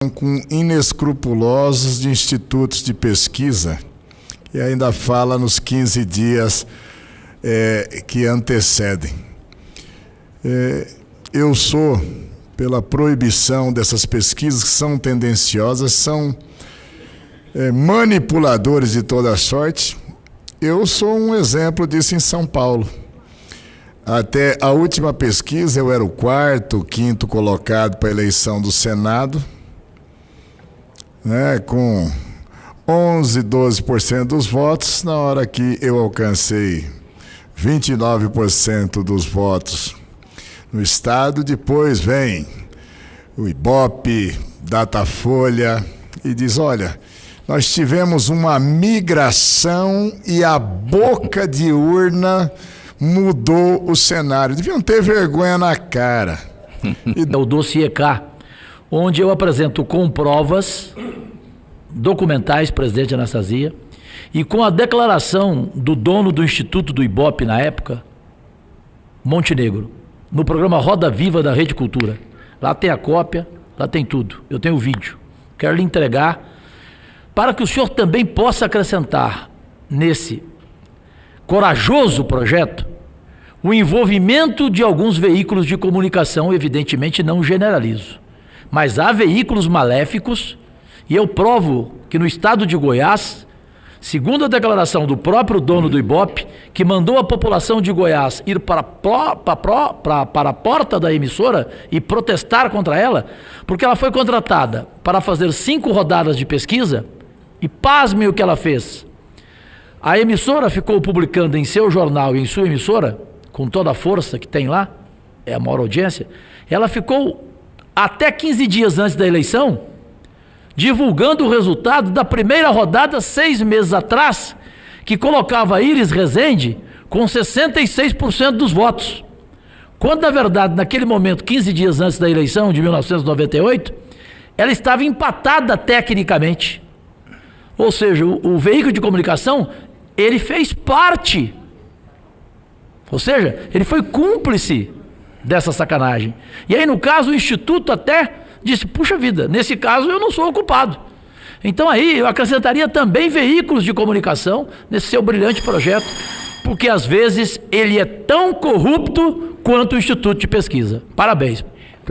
com inescrupulosos de institutos de pesquisa e ainda fala nos 15 dias que antecedem. Eu sou pela proibição dessas pesquisas que são tendenciosas, são manipuladores de toda sorte. Eu sou um exemplo disso em São Paulo. Até a última pesquisa eu era o quarto, quinto colocado para a eleição do Senado, com 11, 12% dos votos. Na hora que eu alcancei 29% dos votos no estado, depois vem o Ibope, Datafolha e diz: olha, nós tivemos uma migração e a boca de urna mudou o cenário. Deviam ter vergonha na cara. O dossiê K, onde eu apresento com provas documentais, presidente Anastasia, e com a declaração do dono do Instituto do Ibope na época, Montenegro, no programa Roda Viva da Rede Cultura. Lá tem a cópia, lá tem tudo. Eu tenho o vídeo. Quero lhe entregar para que o senhor também possa acrescentar nesse corajoso projeto o envolvimento de alguns veículos de comunicação. Evidentemente não generalizo, mas há veículos maléficos, e eu provo que no estado de Goiás, segundo a declaração do próprio dono do Ibope, que mandou a população de Goiás ir para a porta da emissora e protestar contra ela, porque ela foi contratada para fazer 5 rodadas de pesquisa, e pasmem o que ela fez. A emissora ficou publicando em seu jornal e em sua emissora, com toda a força que tem lá, é a maior audiência, ela ficou até 15 dias antes da eleição, divulgando o resultado da primeira rodada 6 meses atrás, que colocava Iris Rezende com 66% dos votos. Quando, na verdade, naquele momento, 15 dias antes da eleição de 1998, ela estava empatada tecnicamente. Ou seja, o veículo de comunicação, ele fez parte, ou seja, ele foi cúmplice dessa sacanagem. E aí, no caso, o Instituto até disse: puxa vida, nesse caso eu não sou o culpado. Então aí eu acrescentaria também veículos de comunicação nesse seu brilhante projeto, porque às vezes ele é tão corrupto quanto o Instituto de Pesquisa. Parabéns.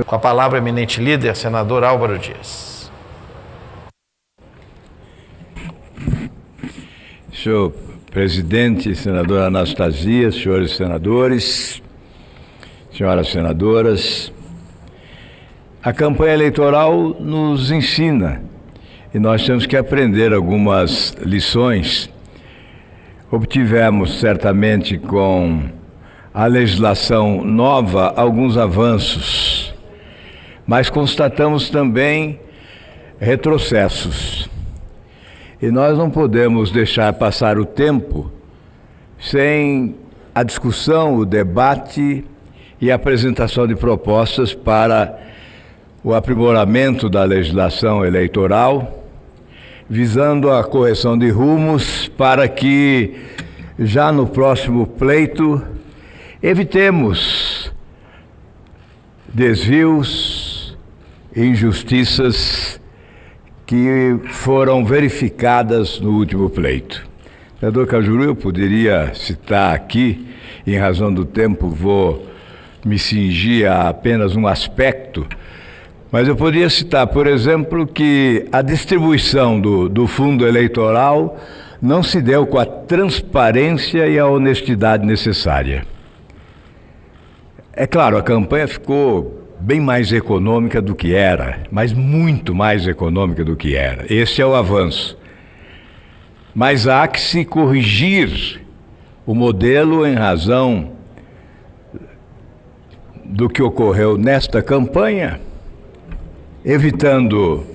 Com a palavra, eminente líder, senador Álvaro Dias. Senhor presidente, senadora Anastasia, senhores senadores, senhoras senadoras, a campanha eleitoral nos ensina e nós temos que aprender algumas lições. Obtivemos certamente com a legislação nova alguns avanços, mas constatamos também retrocessos. E nós não podemos deixar passar o tempo sem a discussão, o debate e a apresentação de propostas para o aprimoramento da legislação eleitoral, visando a correção de rumos para que, já no próximo pleito, evitemos desvios e injustiças que foram verificadas no último pleito. Senador Cajuru, eu poderia citar aqui, em razão do tempo, vou me cingir a apenas um aspecto, mas eu poderia citar, por exemplo, que a distribuição do fundo eleitoral não se deu com a transparência e a honestidade necessária. É claro, a campanha ficou bem mais econômica do que era, mas muito mais econômica do que era. Esse é o avanço. Mas há que se corrigir o modelo em razão do que ocorreu nesta campanha, evitando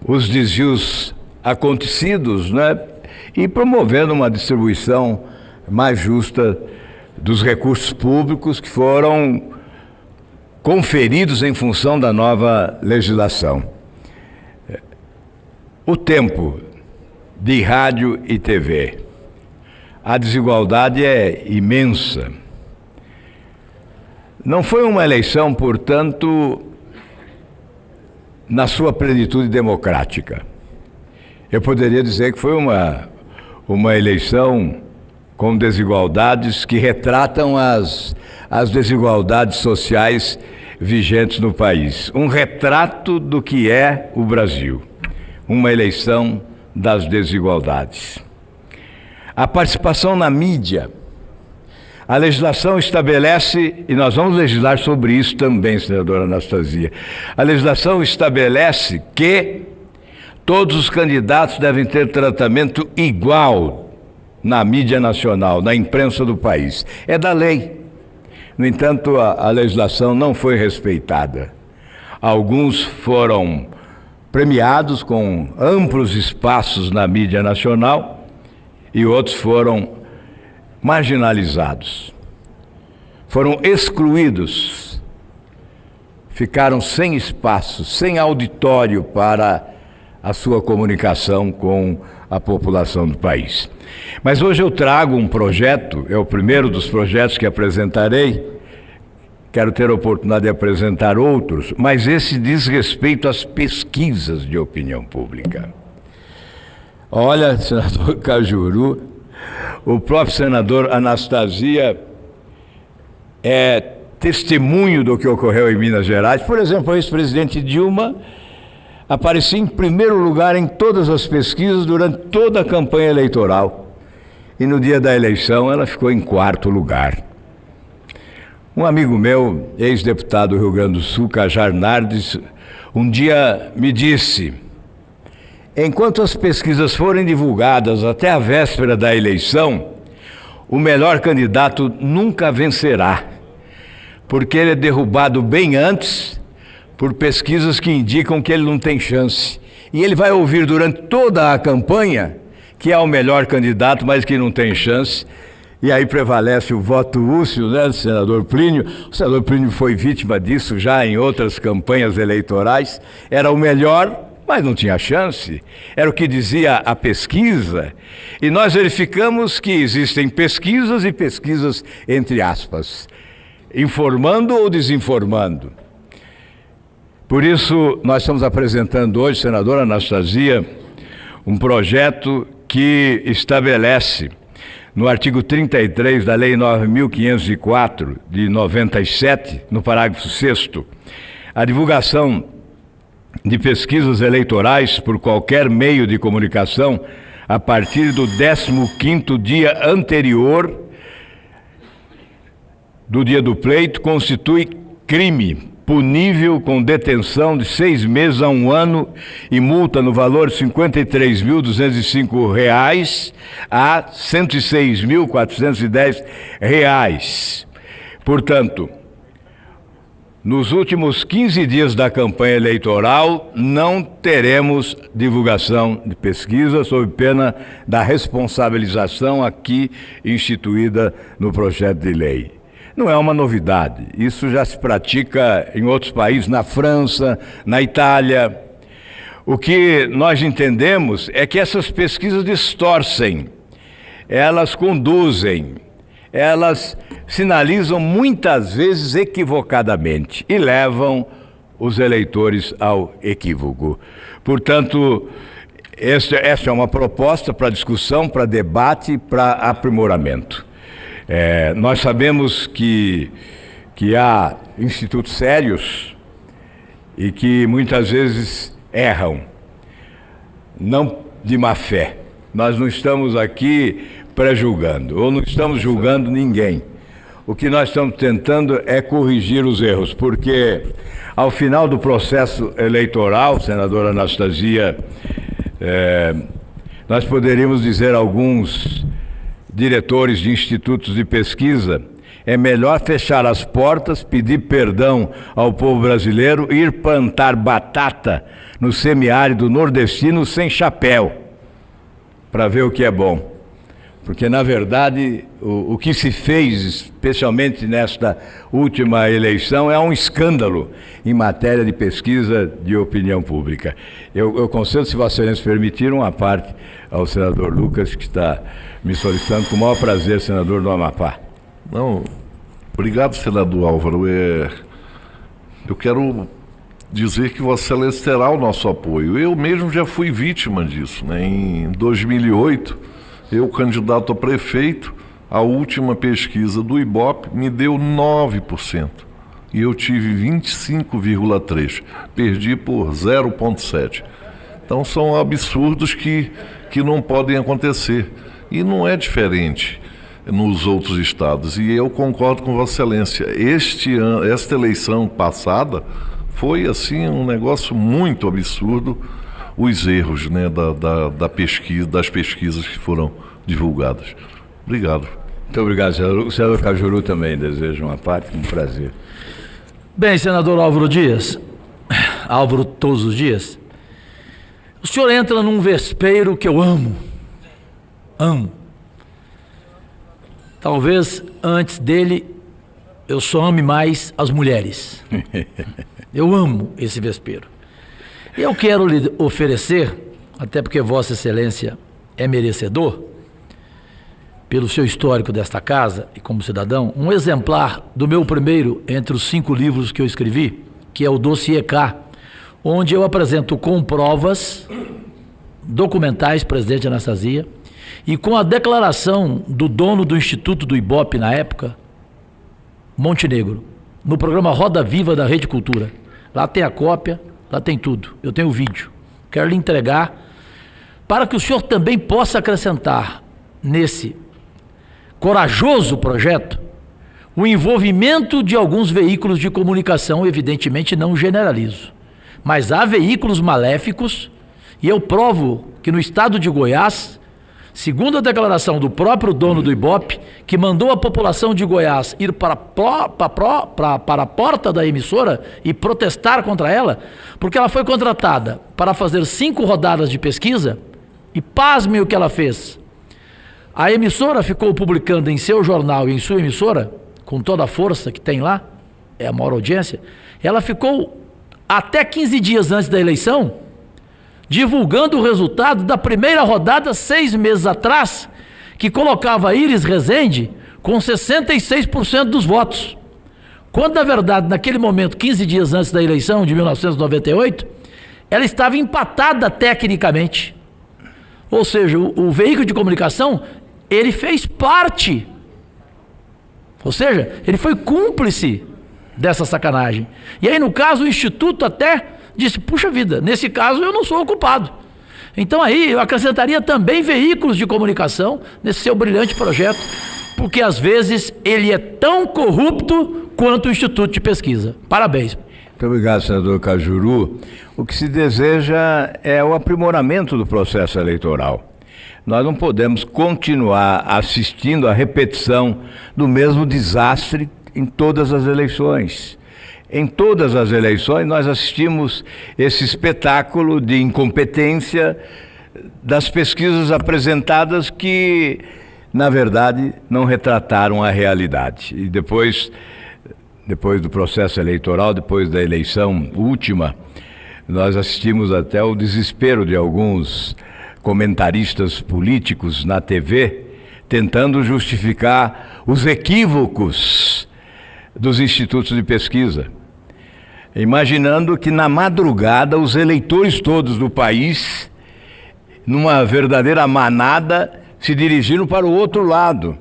os desvios acontecidos, e promovendo uma distribuição mais justa dos recursos públicos que foram conferidos em função da nova legislação. O tempo de rádio e TV. A desigualdade é imensa. Não foi uma eleição, portanto, na sua plenitude democrática. Eu poderia dizer que foi uma eleição com desigualdades que retratam as desigualdades sociais vigentes no país. Um retrato do que é o Brasil. Uma eleição das desigualdades. A participação na mídia. A legislação estabelece, e nós vamos legislar sobre isso também, senadora Anastasia, a legislação estabelece que todos os candidatos devem ter tratamento igual na mídia nacional, na imprensa do país. É da lei. No entanto, a legislação não foi respeitada. Alguns foram premiados com amplos espaços na mídia nacional e outros foram marginalizados, foram excluídos, ficaram sem espaço, sem auditório para a sua comunicação com a população do país. Mas hoje eu trago um projeto, é o primeiro dos projetos que apresentarei, quero ter a oportunidade de apresentar outros, mas esse diz respeito às pesquisas de opinião pública. Olha, senador Cajuru, o próprio senador Anastasia é testemunho do que ocorreu em Minas Gerais. Por exemplo, o ex-presidente Dilma aparecia em primeiro lugar em todas as pesquisas durante toda a campanha eleitoral. E no dia da eleição ela ficou em quarto lugar. Um amigo meu, ex-deputado do Rio Grande do Sul, Cajar Nardes, um dia me disse: enquanto as pesquisas forem divulgadas até a véspera da eleição, o melhor candidato nunca vencerá, porque ele é derrubado bem antes por pesquisas que indicam que ele não tem chance. E ele vai ouvir durante toda a campanha que é o melhor candidato, mas que não tem chance. E aí prevalece o voto útil, né, do senador Plínio. O senador Plínio foi vítima disso já em outras campanhas eleitorais. Era o melhor, mas não tinha chance. Era o que dizia a pesquisa. E nós verificamos que existem pesquisas e pesquisas entre aspas, informando ou desinformando. Por isso, nós estamos apresentando hoje, senadora Anastasia, um projeto que estabelece, no artigo 33 da Lei 9.504, de 97, no parágrafo 6º, a divulgação de pesquisas eleitorais por qualquer meio de comunicação a partir do 15º dia anterior do dia do pleito constitui crime punível com detenção de 6 meses a 1 ano e multa no valor de R$ 53.205 a R$ 106.410. Portanto, nos últimos 15 dias da campanha eleitoral, não teremos divulgação de pesquisa, sob pena da responsabilização aqui instituída no projeto de lei. Não é uma novidade, isso já se pratica em outros países, na França, na Itália. O que nós entendemos é que essas pesquisas distorcem, elas conduzem, elas sinalizam muitas vezes equivocadamente e levam os eleitores ao equívoco. Portanto, essa é uma proposta para discussão, para debate, para aprimoramento. Nós sabemos que há institutos sérios e que muitas vezes erram, não de má fé. Nós não estamos aqui pré-julgando, ou não estamos julgando ninguém. O que nós estamos tentando é corrigir os erros, porque ao final do processo eleitoral, senadora Anastasia, nós poderíamos dizer a alguns diretores de institutos de pesquisa: é melhor fechar as portas, pedir perdão ao povo brasileiro e ir plantar batata no semiárido nordestino sem chapéu, para ver o que é bom. Porque, na verdade, o que se fez, especialmente nesta última eleição, é um escândalo em matéria de pesquisa de opinião pública. Eu concedo, se Vossa Excelência permitir, uma parte ao senador Lucas, que está me solicitando com o maior prazer, senador do Amapá. Não, obrigado, senador Álvaro. Eu quero dizer que Vossa Excelência terá o nosso apoio. Eu mesmo já fui vítima disso, né? Em 2008, eu, candidato a prefeito, a última pesquisa do Ibope me deu 9%. E eu tive 25,3%. Perdi por 0,7%. Então são absurdos que não podem acontecer. E não é diferente nos outros estados. E eu concordo com Vossa Excelência. Esta eleição passada foi assim um negócio muito absurdo, os erros, né, das pesquisas que foram divulgadas. Obrigado. Muito obrigado, senador. O senador Cajuru também deseja uma parte, um prazer. Bem, senador Álvaro Dias, Álvaro todos os dias, o senhor entra num vespeiro que eu amo. Talvez antes dele eu só ame mais as mulheres. Eu amo esse vespeiro. Eu quero lhe oferecer, até porque Vossa Excelência é merecedor, pelo seu histórico desta casa e como cidadão, um exemplar do meu primeiro entre os 5 livros que eu escrevi, que é o Dossiê K, onde eu apresento com provas documentais, presidente Anastasia, e com a declaração do dono do Instituto do Ibope na época, Montenegro, no programa Roda Viva da Rede Cultura. Lá tem a cópia, lá tem tudo. Eu tenho o vídeo. Quero lhe entregar para que o senhor também possa acrescentar nesse corajoso projeto o envolvimento de alguns veículos de comunicação, evidentemente não generalizo, mas há veículos maléficos, e eu provo que no estado de Goiás, segundo a declaração do próprio dono do Ibope, que mandou a população de Goiás ir para a porta da emissora e protestar contra ela, porque ela foi contratada para fazer 5 rodadas de pesquisa, e pasmem o que ela fez. A emissora ficou publicando em seu jornal e em sua emissora, com toda a força que tem lá, é a maior audiência, ela ficou até 15 dias antes da eleição, divulgando o resultado da primeira rodada 6 meses atrás, que colocava Iris Rezende com 66% dos votos. Quando, na verdade, naquele momento, 15 dias antes da eleição de 1998, ela estava empatada tecnicamente. Ou seja, o veículo de comunicação, ele fez parte, ou seja, ele foi cúmplice dessa sacanagem. E aí, no caso, o Instituto até disse, puxa vida, nesse caso eu não sou o culpado. Então aí eu acrescentaria também veículos de comunicação nesse seu brilhante projeto, porque às vezes ele é tão corrupto quanto o Instituto de Pesquisa. Parabéns. Muito obrigado, senador Cajuru. O que se deseja é o aprimoramento do processo eleitoral. Nós não podemos continuar assistindo à repetição do mesmo desastre em todas as eleições. Em todas as eleições nós assistimos esse espetáculo de incompetência das pesquisas apresentadas que, na verdade, não retrataram a realidade. E depois do processo eleitoral, depois da eleição última, nós assistimos até o desespero de alguns comentaristas políticos na TV, tentando justificar os equívocos dos institutos de pesquisa, imaginando que na madrugada os eleitores todos do país, numa verdadeira manada, se dirigiram para o outro lado,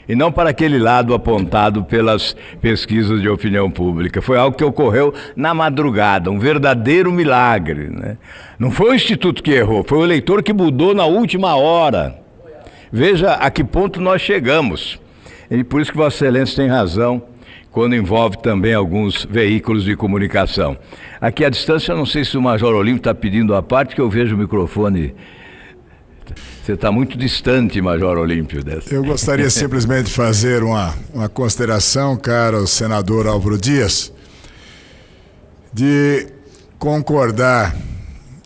e não para aquele lado apontado pelas pesquisas de opinião pública. Foi algo que ocorreu na madrugada, um verdadeiro milagre, né? Não foi o Instituto que errou, foi o eleitor que mudou na última hora. Veja a que ponto nós chegamos. E por isso que Vossa Excelência tem razão, quando envolve também alguns veículos de comunicação. Aqui à distância, eu não sei se o Major Olímpio está pedindo a parte, que eu vejo o microfone. Você está muito distante, Major Olímpio. Dessa. Eu gostaria simplesmente de fazer uma consideração, caro senador Álvaro Dias, de concordar,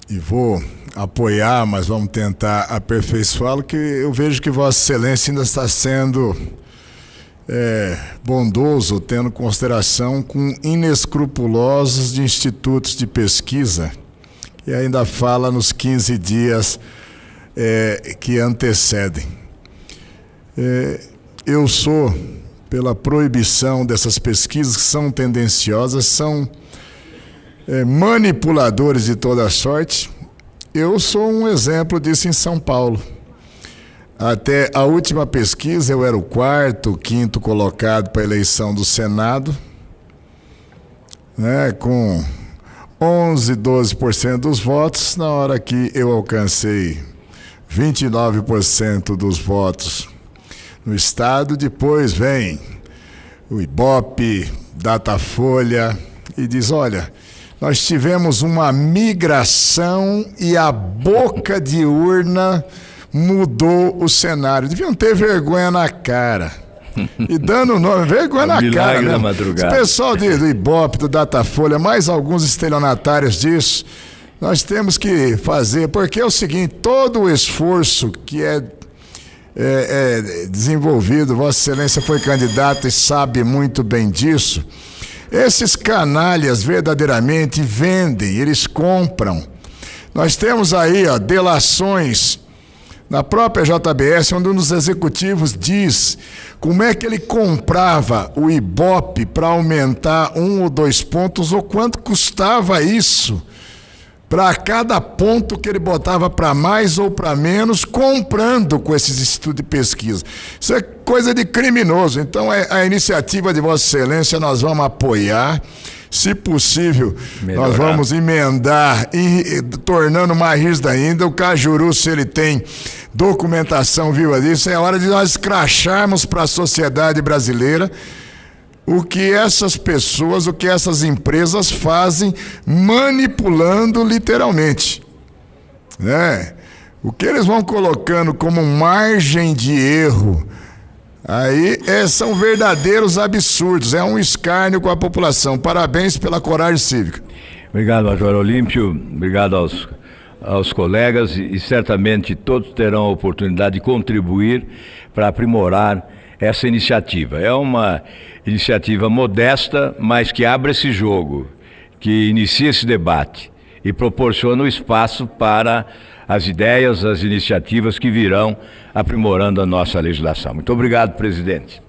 e vou apoiar, mas vamos tentar aperfeiçoá-lo, que eu vejo que Vossa Excelência ainda está sendo bondoso, tendo consideração com inescrupulosos de institutos de pesquisa, e ainda fala nos 15 dias que antecedem. Eu sou pela proibição dessas pesquisas que são tendenciosas, são manipuladores de toda sorte. Eu sou um exemplo disso em São Paulo. Até a última pesquisa eu era o quarto, quinto colocado para a eleição do Senado, né, com 11, 12% dos votos. Na hora que eu alcancei 29% dos votos no estado, depois vem o Ibope, Datafolha e diz: olha, nós tivemos uma migração e a boca de urna mudou o cenário. Deviam ter vergonha na cara. E dando nome, vergonha na cara, né? Esse pessoal do Ibope, do Datafolha, mais alguns estelionatários disso, nós temos que fazer, porque é o seguinte: todo o esforço que é desenvolvido, Vossa Excelência foi candidato e sabe muito bem disso. Esses canalhas verdadeiramente vendem, eles compram. Nós temos aí delações na própria JBS, onde um dos executivos diz como é que ele comprava o Ibope para aumentar 1 ou 2 pontos, ou quanto custava isso para cada ponto que ele botava para mais ou para menos, comprando com esses institutos de pesquisa. Isso é coisa de criminoso. Então, a iniciativa de Vossa Excelência nós vamos apoiar. Se possível, melhorar. Nós vamos emendar e tornando mais rígido ainda. O Cajuru, se ele tem documentação viva disso, é hora de nós escracharmos para a sociedade brasileira o que essas pessoas, o que essas empresas fazem, manipulando literalmente, né? O que eles vão colocando como margem de erro aí são verdadeiros absurdos, é um escárnio com a população. Parabéns pela coragem cívica. Obrigado, Major Olímpio, obrigado aos colegas, e certamente todos terão a oportunidade de contribuir para aprimorar essa iniciativa. É uma iniciativa modesta, mas que abre esse jogo, que inicia esse debate e proporciona o espaço para as ideias, as iniciativas que virão aprimorando a nossa legislação. Muito obrigado, presidente.